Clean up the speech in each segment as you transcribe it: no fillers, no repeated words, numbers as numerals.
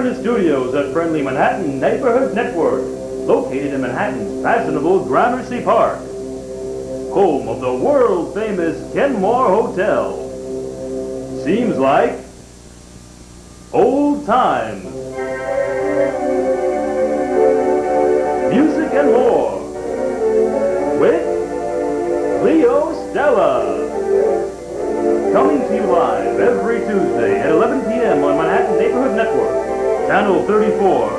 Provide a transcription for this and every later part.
the studios at Friendly Manhattan Neighborhood Network, located in Manhattan's fashionable Gramercy Park, home of the world-famous Kenmore Hotel. Seems like old times. Music and more with Leo Stella. Coming to you live every Tuesday at 11 p.m. on Manhattan Neighborhood Network, Channel 34,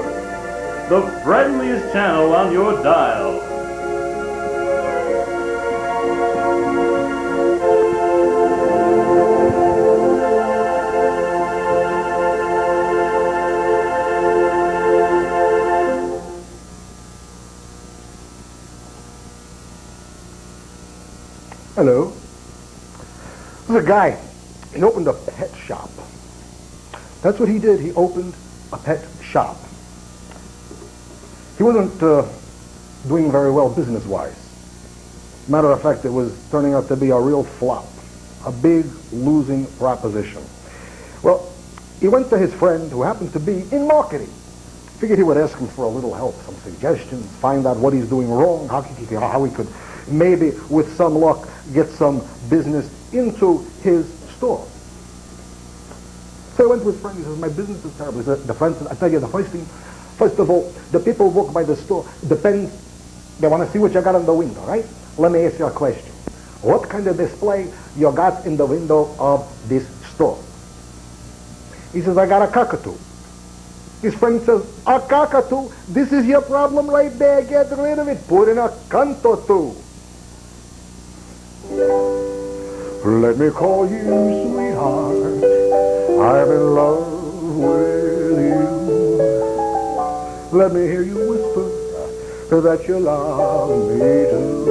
the friendliest channel on your dial. Hello. There's a guy. He opened a pet shop. That's what he did. He opened a pet shop. He wasn't doing very well business-wise. Matter of fact, it was turning out to be a real flop. A big losing proposition. Well, he went to his friend who happened to be in marketing. Figured he would ask him for a little help, some suggestions, find out what he's doing wrong, how he could maybe, with some luck, get some business into his store. So he went to his friend. He says, my business is terrible. He said, the friend says, I tell you, the first thing, first of all, the people who walk by the store, depends, they want to see what you got in the window, right? Let me ask you a question. What kind of display you got in the window of this store? He says, I got a cockatoo. His friend says, a cockatoo? This is your problem right there. Get rid of it. Put in a canto. Let me call you sweetheart. I'm in love with you. Let me hear you whisper that you love me too.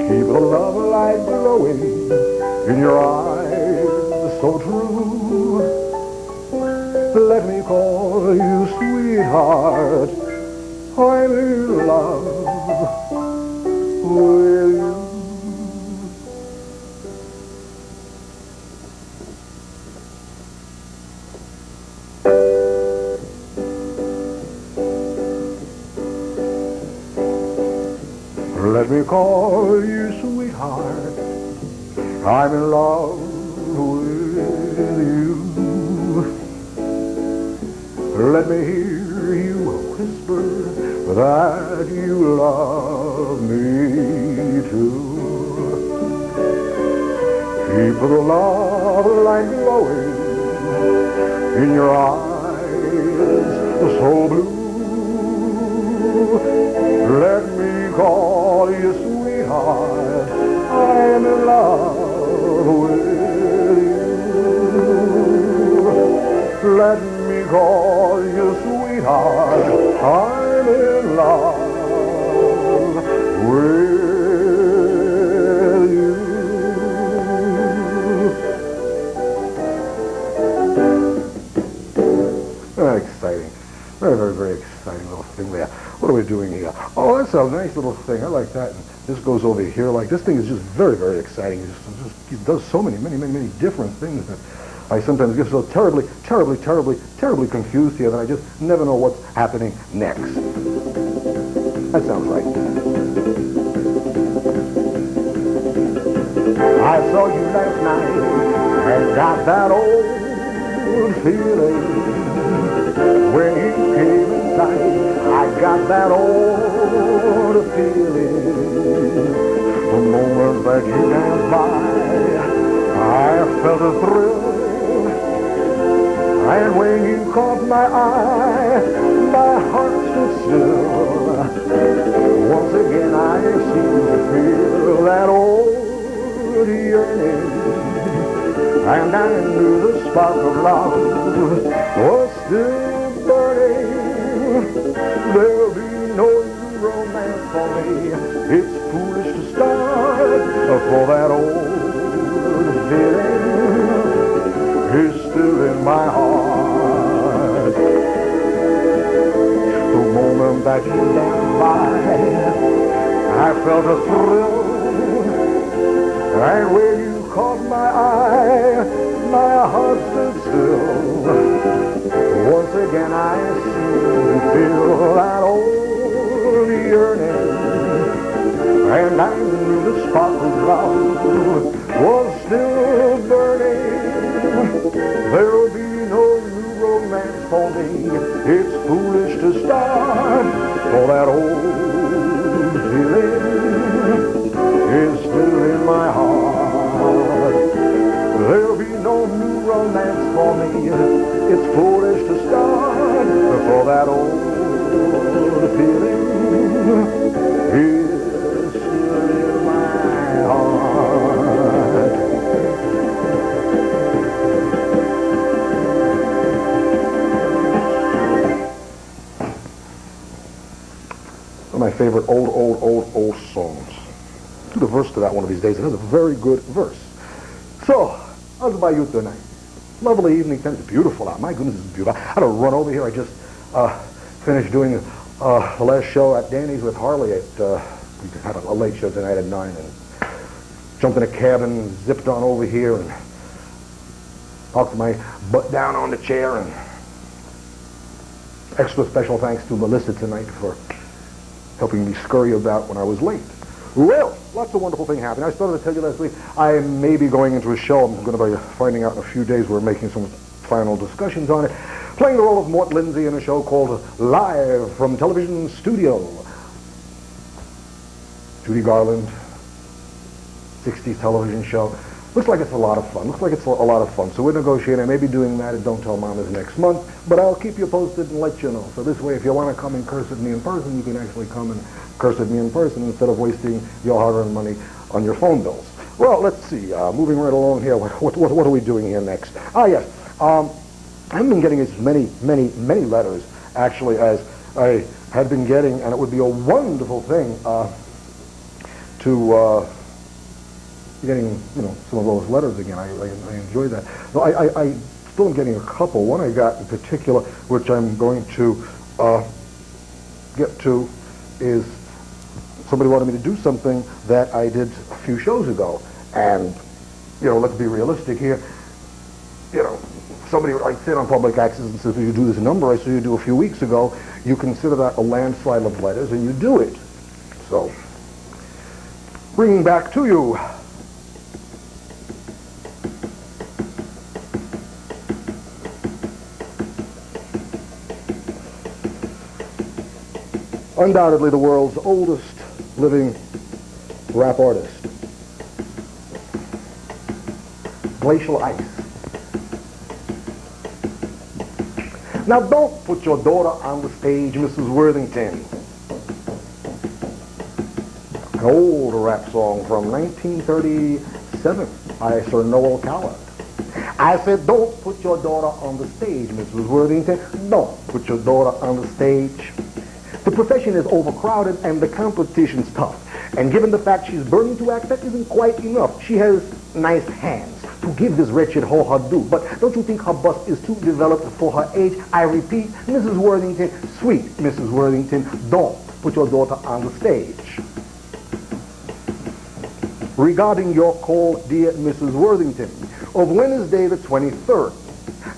Keep the love light glowing in your eyes so true. Let me call you sweetheart. I'm in love with you. Let me call you sweetheart. I'm in love with you. Let me hear you whisper that you love me too. Keep the love light glowing in your eyes so blue. Let me call you sweetheart. I'm in love with you. Let me call you sweetheart. I'm in love with you. Very exciting. Very, very, very exciting little thing there. What are we doing here? Oh, that's a nice little thing. I like that. And this goes over here. Like, this thing is just very, very exciting. It does so many different things that I sometimes get so terribly confused here that I just never know what's happening next. That sounds right. I saw you last night and got that old feeling. When you came inside, I got that old feeling. The moment that you danced by, I felt a thrill. And when you caught my eye, my heart stood still. Once again I seemed to feel that old yearning. And I knew the spark of love was still burning. There'll be no new romance for me. It's foolish to start, for that old feeling is still in my heart. The moment that you danced by, I felt a thrill. And when you caught my eye, my heart stood still. Once again I seem to feel that old yearning, and I knew the spark of love was still burning. There'll be no new romance for me. It's foolish to start, for that old feeling is still in my heart. There'll be no new romance for me. It's foolish to start, for that old feeling is still in my heart. One of my favorite old songs. Do the verse to that one of these days. It has a very good verse. So, how's it by you tonight? Lovely evening. It's beautiful out. My goodness, it's beautiful. I had to run over here. I just finished doing the last show at Danny's with Harley. We had a late show tonight at 9, and jumped in a cab and zipped on over here and knocked my butt down on the chair. And extra special thanks to Melissa tonight for helping me scurry about when I was late. Well, lots of wonderful things happening. I started to tell you last week I may be going into a show. I'm going to be finding out in a few days. We're making some final discussions on it. Playing the role of Mort Lindsay in a show called Live from Television Studio. Judy Garland, 60s television show. Looks like it's a lot of fun. So we're negotiating. I may be doing that at Don't Tell Mamas next month, but I'll keep you posted and let you know. So this way, if you want to come and curse at me in person, you can actually come and curse at me in person instead of wasting your hard-earned money on your phone bills. Well, let's see. Moving right along here. What are we doing here next? Ah, yes. I haven't been getting as many letters, actually, as I had been getting, and it would be a wonderful thing to getting, some of those letters again. I enjoy that. No, I still am getting a couple. One I got in particular, which I'm going to get to, is somebody wanted me to do something that I did a few shows ago. And, let's be realistic here. Somebody would sit on public access and say, you do this number I saw you do a few weeks ago. You consider that a landslide of letters, and you do it. So, bringing back to you. Undoubtedly the world's oldest living rap artist. Glacial Ice. Now don't put your daughter on the stage, Mrs. Worthington. An old rap song from 1937 by Sir Noel Coward. I said, don't put your daughter on the stage, Mrs. Worthington. Don't put your daughter on the stage. The profession is overcrowded and the competition's tough. And given the fact she's burning to act, that isn't quite enough. She has nice hands to give this wretched hoe her due. But don't you think her bust is too developed for her age? I repeat, Mrs. Worthington, sweet Mrs. Worthington, don't put your daughter on the stage. Regarding your call, dear Mrs. Worthington, of Wednesday the 23rd.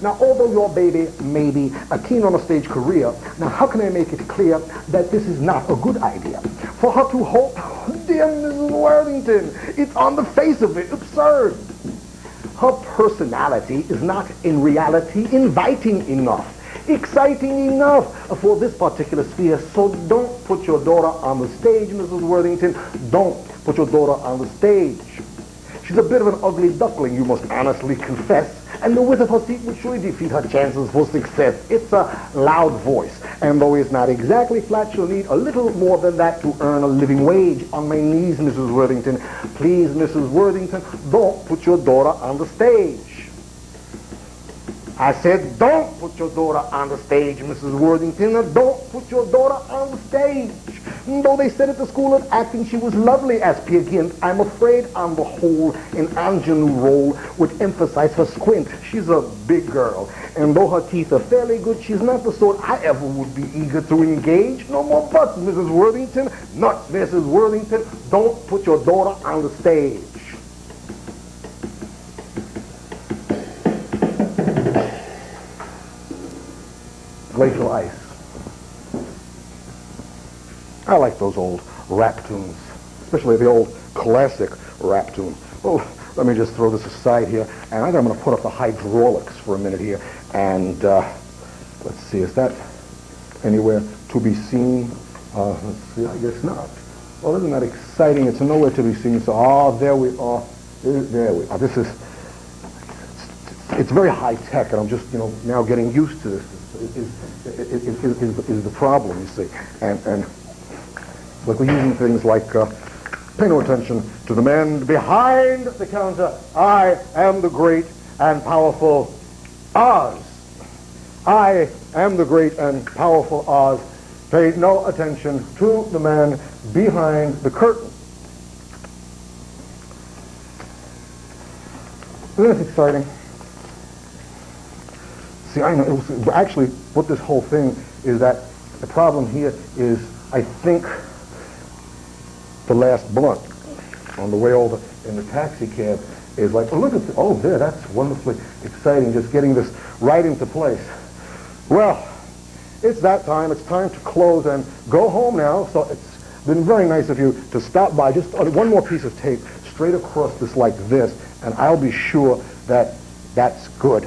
Now, although your baby may be keen on a stage career, now how can I make it clear that this is not a good idea? For her to hope, dear Mrs. Worthington, it's on the face of it absurd. Her personality is not in reality inviting enough, exciting enough for this particular sphere. So don't put your daughter on the stage, Mrs. Worthington. Don't put your daughter on the stage. She's a bit of an ugly duckling, you must honestly confess, and the width of her seat would surely defeat her chances for success. It's a loud voice, and though it's not exactly flat, she'll need a little more than that to earn a living wage. On my knees, Mrs. Worthington, please, Mrs. Worthington, don't put your daughter on the stage. I said, don't put your daughter on the stage, Mrs. Worthington. Don't put your daughter on the stage. Though they said at the School of Acting she was lovely as Peer Gynt, I'm afraid on the whole an ingenue role would emphasize her squint. She's a big girl, and though her teeth are fairly good, she's not the sort I ever would be eager to engage. No more buts, Mrs. Worthington. Nuts, Mrs. Worthington. Don't put your daughter on the stage. glacial ice. I like those old rap tunes, especially the old classic rap tune. Well, let me just throw this aside here, and I think I'm going to put up the hydraulics for a minute here, and let's see, is that anywhere to be seen? Let's see, I guess not. Well, isn't that exciting? It's nowhere to be seen. So, there we are. There we are. This is, it's very high tech, and I'm just, now getting used to this. Is the problem, you see. And like we're using things like, pay no attention to the man behind the counter. I am the great and powerful Oz. I am the great and powerful Oz. Pay no attention to the man behind the curtain. Isn't this exciting? See, I know, actually, what this whole thing is that the problem here is, I think, the last blunt on the way over in the taxi cab is like, oh, look at this. Oh, there, that's wonderfully exciting, just getting this right into place. Well, it's that time. It's time to close and go home now. So it's been very nice of you to stop by. Just one more piece of tape straight across this like this, and I'll be sure that that's good.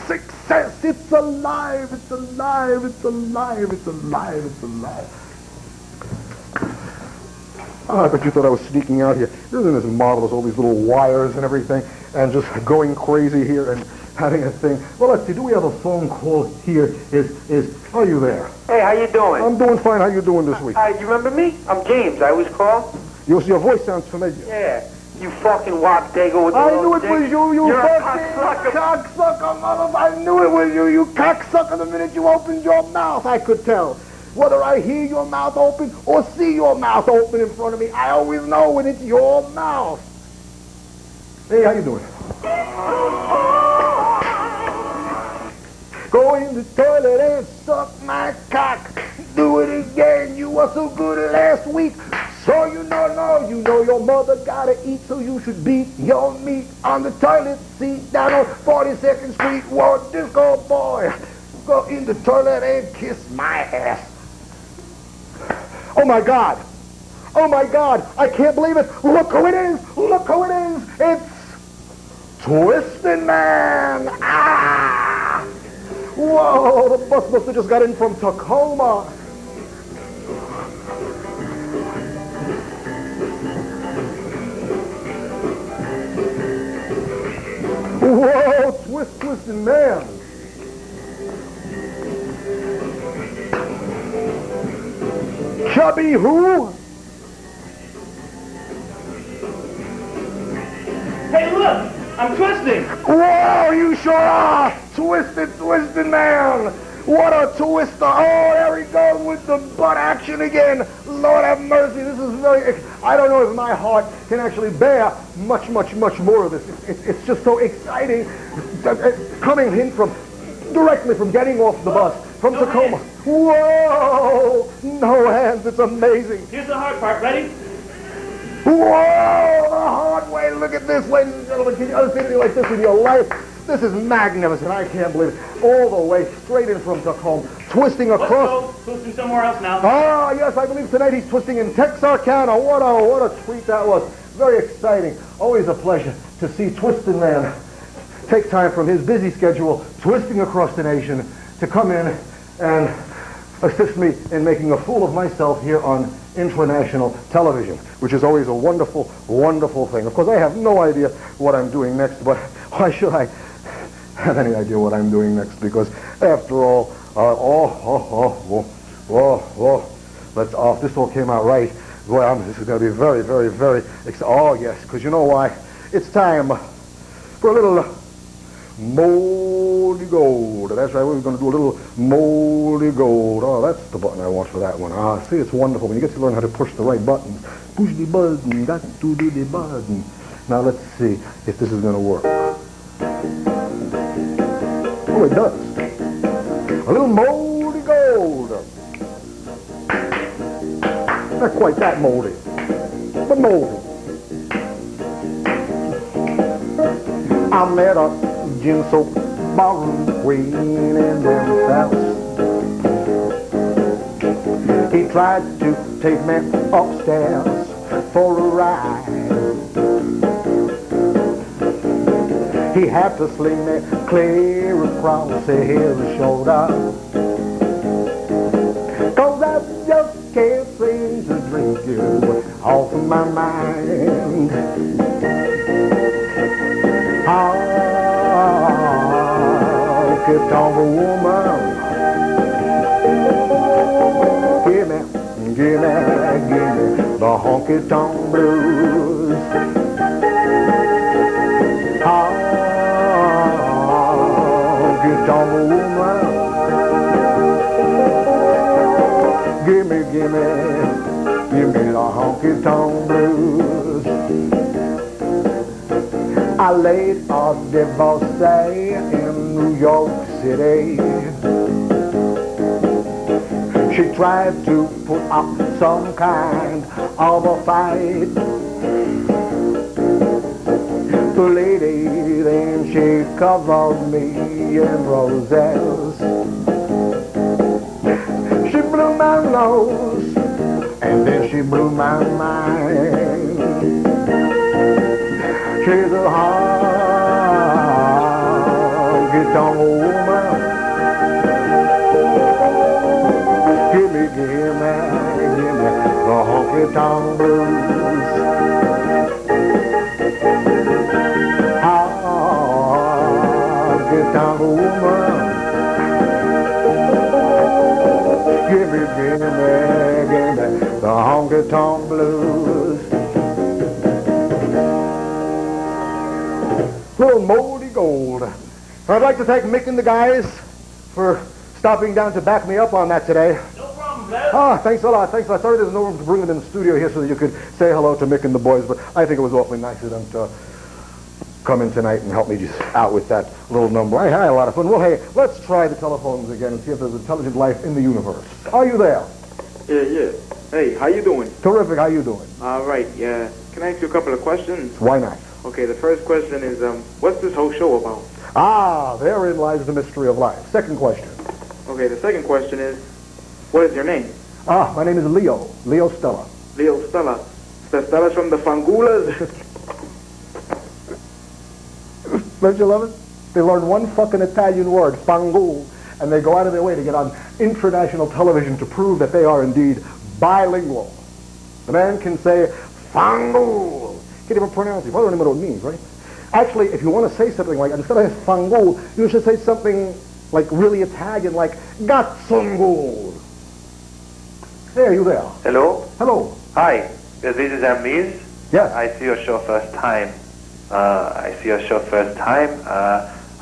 Success! It's alive! It's alive! It's alive! It's alive! It's alive! I bet you thought I was sneaking out here. Isn't this marvelous, all these little wires and everything, and just going crazy here and having a thing. Well, let's see, do we have a phone call here? Are you there? Hey, how you doing? I'm doing fine. How you doing this week? You remember me? I'm James. I always call. Your voice sounds familiar. Yeah. You fucking wop-dago with the I knew it was you, You're fucking cocksucker, mother. I knew it was you, you cocksucker, the minute you opened your mouth. I could tell. Whether I hear your mouth open or see your mouth open in front of me, I always know when it's your mouth. Hey, how you doing? Go in the toilet and suck my cock. Do it again. You were so good last week. So you know your mother gotta eat, so you should beat your meat on the toilet seat down on 42nd Street. Whoa, disco boy. Go in the toilet and kiss my ass. Oh my God. Oh my God. I can't believe it. Look who it is. Look who it is. It's Twisted Man. Ah! Whoa, the bus must have just got in from Tacoma. Whoa, Twisted Man. Chubby who? Hey, look! I'm twisting! Whoa, you sure are! Twisted Man! What a twister! Oh, there he goes with the butt action again! Lord have mercy, this is very... I don't know if my heart can actually bear much more of this. It's just so exciting, coming in directly from getting off the bus from Tacoma. Whoa! No hands, it's amazing. Here's the hard part. Ready? Whoa! The hard way. Look at this, ladies and gentlemen. Can you ever see anything like this in your life? This is magnificent. I can't believe it. All the way straight in from Tacoma, twisting across. Let's go. Twisting somewhere else now. Ah, yes, I believe tonight he's twisting in Texarkana. What a treat that was. Very exciting. Always a pleasure to see Twisted Man take time from his busy schedule, twisting across the nation, to come in and assist me in making a fool of myself here on international television, which is always a wonderful, wonderful thing. Of course, I have no idea what I'm doing next, but why should I have any idea what I'm doing next? Because after all, if this all came out right, boy, this is going to be very, very, very exciting. Oh, yes, because you know why? It's time for a little moldy gold. That's right, we're going to do a little moldy gold. Oh, that's the button I want for that one. Ah, see, it's wonderful when you get to learn how to push the right buttons. Push the button, got to do the button. Now let's see if this is going to work. Oh, it does. A little moldy gold. Not quite that moldy, but moldy. I'm at a gin soap ballroom waiting in Memphis. He tried to take me upstairs for a ride. He had to sling me clear across his shoulder, 'cause I just can't seem to drink you off of my mind. Honky-tonk woman, give me the honky-tonk blues. Honky-tonk woman, give me the honky-tonk blues. I laid a divorcee in New York City. She tried to put up some kind of a fight. The lady, then she covered me in roses. She blew my nose, and then she blew my mind. She's a honky-tonk woman. Give me the honky-tonk blues. Honky-tonk woman. Give me the honky-tonk blues. Little moldy gold. I'd like to thank Mick and the guys for stopping down to back me up on that today. No problem, Glenn. Ah, thanks a lot. Sorry there's no room to bring them in the studio here so that you could say hello to Mick and the boys, but I think it was awfully nice of them to come in tonight and help me just out with that little number. I had a lot of fun. Well, hey, let's try the telephones again and see if there's intelligent life in the universe. Are you there? Yeah. Hey, how you doing? Terrific. How you doing? All right, yeah. Can I ask you a couple of questions? Why not? Okay, the first question is, what's this whole show about? Ah, therein lies the mystery of life. Second question. Okay, the second question is, what is your name? Ah, my name is Leo Stella. Leo Stella. The Stella's from the Fangulas? Don't you love it? They learn one fucking Italian word, fangul, and they go out of their way to get on international television to prove that they are indeed bilingual. The man can say fangul. Can't even pronounce it. Well, I don't even know what it means, right? Actually, if you want to say something like, instead of fangul, you should say something like really Italian, like gazzongul. Hey, are you there? Hello? Hello. Hi, this is Hermes. Yes. I see your show first time.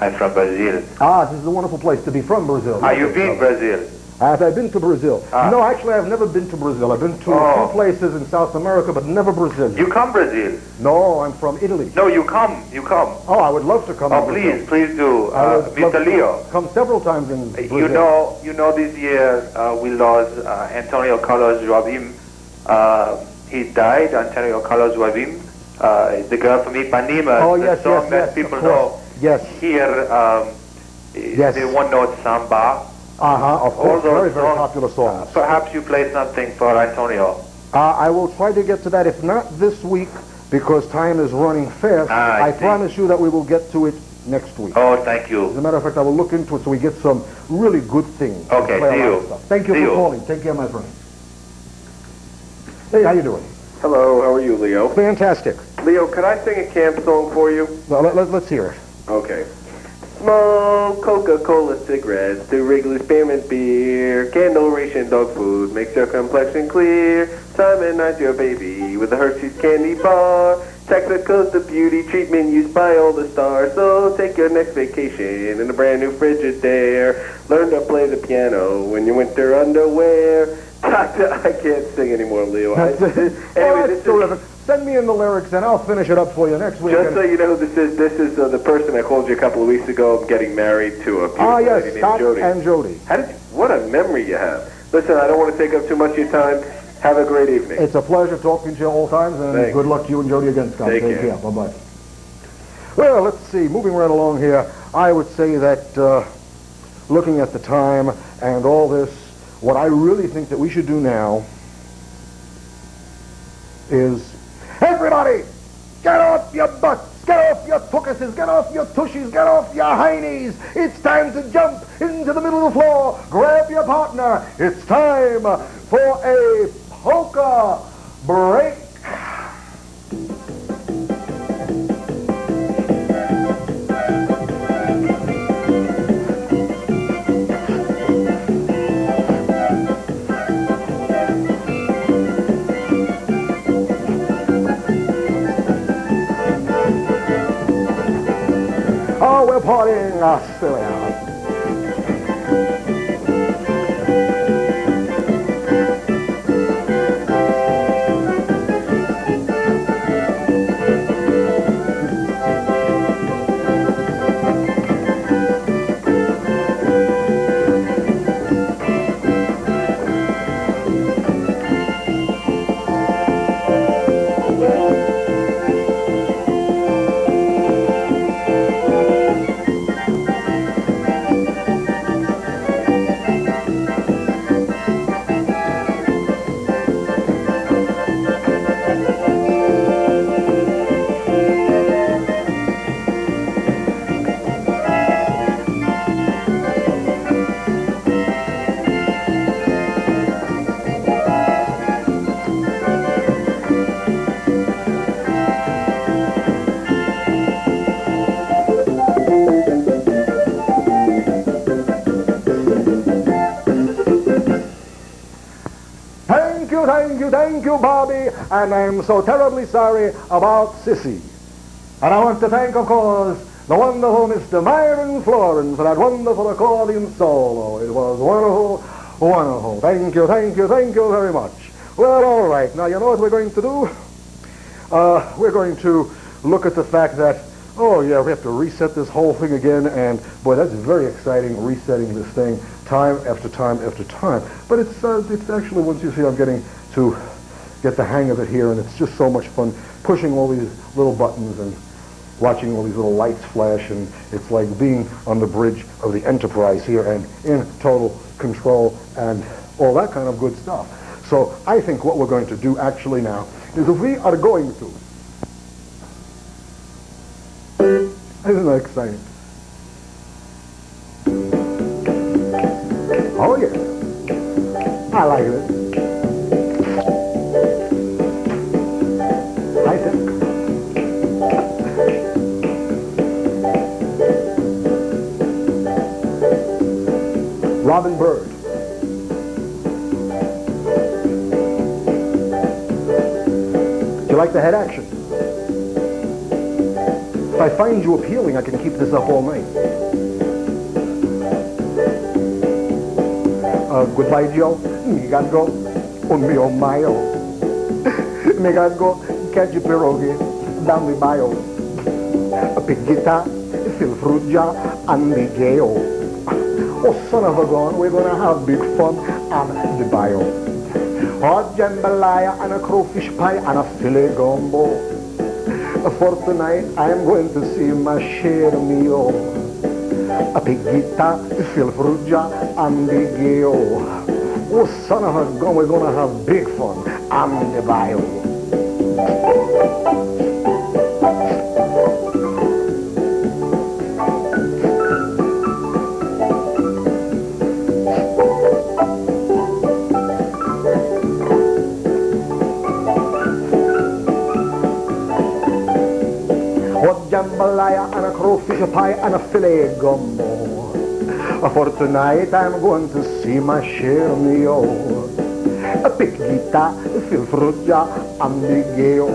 I'm from Brazil. Ah, this is a wonderful place to be from, Brazil. Are you been Brazil? Have I been to Brazil? Ah. No, actually, I've never been to Brazil. I've been to a few places in South America, but never Brazil. You come Brazil? No, I'm from Italy. No, you come. Oh, I would love to come. Oh, to Brazil. please do, I would love Mr. to Leo. come several times in Brazil. You know, this year we lost Antonio Carlos Jobim. He died, Antonio Carlos Jobim. The girl from Ipanema. Oh, the yes, song yes, that yes, people of course. know. Yes. Here, Yes. they won't know samba. Of course, very, very popular songs. Perhaps you play something for Antonio. I will try to get to that, if not this week, because time is running fast. I see. promise you that we will get to it next week. Oh, thank As you. a matter of fact, I will look into it so we get some really good things. Okay, Play a see lot you. of stuff. Thank you See for you. calling. Take care, my friend. Hey, how you doing? Hello, how are you, Leo? Fantastic. Leo, could I sing a camp song for you? Well, let's hear it. Okay. Smoke Coca-Cola cigarettes, do Wrigley Spearmint beer, candle ration dog food, makes your complexion clear. Simon Knight's your baby with a Hershey's candy bar. Texaco's the beauty treatment used by all the stars. So take your next vacation in a brand new Frigidaire. Learn to play the piano in your winter underwear. Doctor, I can't sing anymore, Leo. That's terrific. Send me in the lyrics and I'll finish it up for you next week. Just so you know who this is the person I called you a couple of weeks ago. I'm getting married to a beautiful lady yes, named Scott Jody. and Jody. What a memory you have. Listen, I don't want to take up too much of your time. Have a great evening. It's a pleasure talking to you all times, and Thanks. good luck to you and Jody again, Scott. Take Take care. care. Bye-bye. Well, let's see. Moving right along here, I would say that looking at the time and all this, what I really think that we should do now is, everybody, get off your butts, get off your tuchuses, get off your tushies, get off your heinies. It's time to jump into the middle of the floor. Grab your partner. It's time for a polka break. Oh, we're partying Australia. Thank you, Bobby, and I'm so terribly sorry about Sissy. And I want to thank, of course, the wonderful Mr. Myron Florence for that wonderful accordion solo. It was wonderful, wonderful. Thank you very much. Well, all right. Now, you know what we're going to do? We're going to look at the fact that, oh, yeah, we have to reset this whole thing again, and, boy, that's very exciting, resetting this thing time after time after time. But it's actually, once you see, I'm getting to get the hang of it here, and it's just so much fun pushing all these little buttons and watching all these little lights flash, and it's like being on the bridge of the Enterprise here and in total control and all that kind of good stuff. So I think what we're going to do actually now is, if we are going to, isn't that exciting? Oh yeah, I like it. I think. Robin Bird. Do you like the head action? If I find you appealing, I can keep this up all night. Goodbye, Joe. Me gotta go. Un mio mayo. Me gotta go catch a pierogi down the bio. A piggita, Phil Fruggia, and the gale. Oh, son of a gun, we're gonna have big fun on the bio. Hot jambalaya and a crawfish pie and a filet gumbo. For tonight, I'm going to see my share meal. A piggita, Phil Fruggia, and the gale. Oh, son of a gun, we're gonna have big fun on the bio. Jambalaya and a crawfish pie and a filet gumbo. For tonight I'm going to see my share meal. A piggita, Phil Fruggia, and the gale.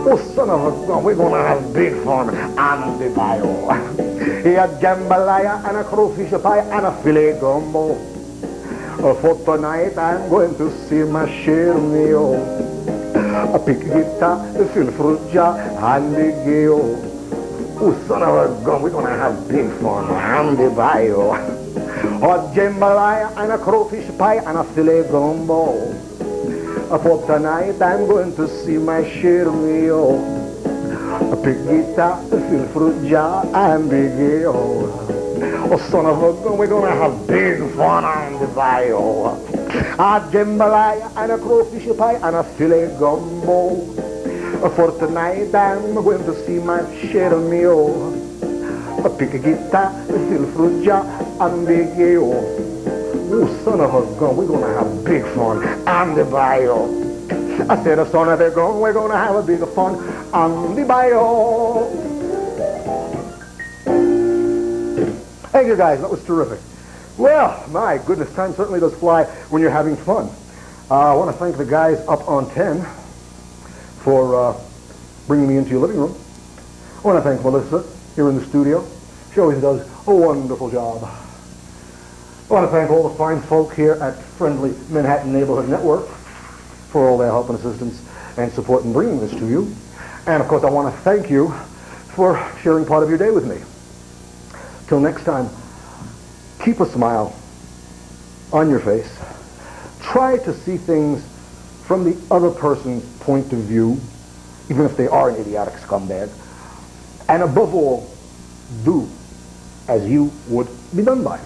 Oh, son of a gun, we're gonna have big fun on the bio. A jambalaya and a crawfish pie and a filet gumbo. For tonight I'm going to see my share meal. A piggita, Phil Fruggia, and the gale. Oh, son of a gun, we're gonna have big fun on the bio. A jambalaya and a crawfish pie and a filet gumbo. For tonight I'm going to see my share meal. A piggita, Phil Fruggia, and the gale. Oh, son of a gun, we're gonna have big fun on the bayou. A jambalaya and a crawfish pie and a filet gumbo. For tonight I'm going to see my share of meal. Pick a guitar, fill fruit jar, and big yo. Oh, son of a gun, we're gonna have big fun on the bayou. I said, son of a gun, we're gonna have a big fun on the bayou. Thank you, guys. That was terrific. Well, my goodness, time certainly does fly when you're having fun. I want to thank the guys up on 10 for bringing me into your living room. I want to thank Melissa here in the studio. She always does a wonderful job. I want to thank all the fine folk here at Friendly Manhattan Neighborhood Network for all their help and assistance and support in bringing this to you. And, of course, I want to thank you for sharing part of your day with me. Till next time, keep a smile on your face. Try to see things from the other person's point of view, even if they are an idiotic scumbag. And above all, do as you would be done by.